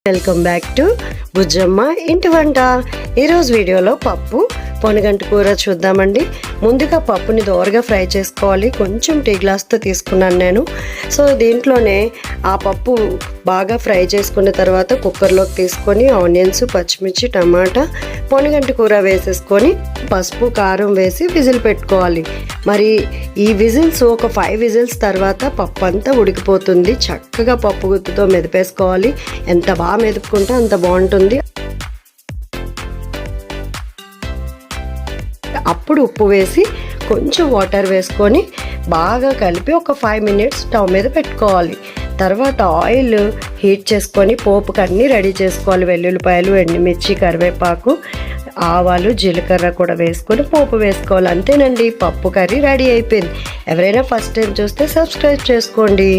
Welcome back to Bujjamma ఇంటి వంట. ఈరోజు వీడియోలో పప్పు పొనగంటి కూర చూద్దామండి. ముందుగా పప్పుని దోరగా ఫ్రై చేసుకోవాలి. కొంచెం టీ గ్లాస్తో తీసుకున్నాను నేను. సో దీంట్లోనే ఆ పప్పు బాగా ఫ్రై చేసుకున్న తర్వాత కుక్కర్లోకి తీసుకొని ఆనియన్స్, పచ్చిమిర్చి, టమాటా, పొనగంటి కూర వేసేసుకొని పసుపు, కారం వేసి విజిల్ పెట్టుకోవాలి. మరి ఈ విజిల్స్ ఒక 5 విజిల్స్ తర్వాత పప్పు అంతా ఉడికిపోతుంది. చక్కగా పప్పు గుత్తుతో మెదిపేసుకోవాలి. ఎంత బాగా మెదుపుకుంటే అంత బాగుంటుంది. అప్పుడు ఉప్పు వేసి కొంచెం వాటర్ వేసుకొని బాగా కలిపి ఒక 5 మినిట్స్ స్టవ్ మీద పెట్టుకోవాలి. తర్వాత ఆయిల్ హీట్ చేసుకొని పోపుకి అన్నీ రెడీ చేసుకోవాలి. వెల్లుల్లిపాయలు, ఎండుమిర్చి, కరివేపాకు, ఆవాలు, జీలకర్ర కూడా వేసుకొని పోపు వేసుకోవాలి. అంతేనండి, పప్పు కర్రీ రెడీ అయిపోయింది. ఎవరైనా ఫస్ట్ టైం చూస్తే సబ్స్క్రైబ్ చేసుకోండి.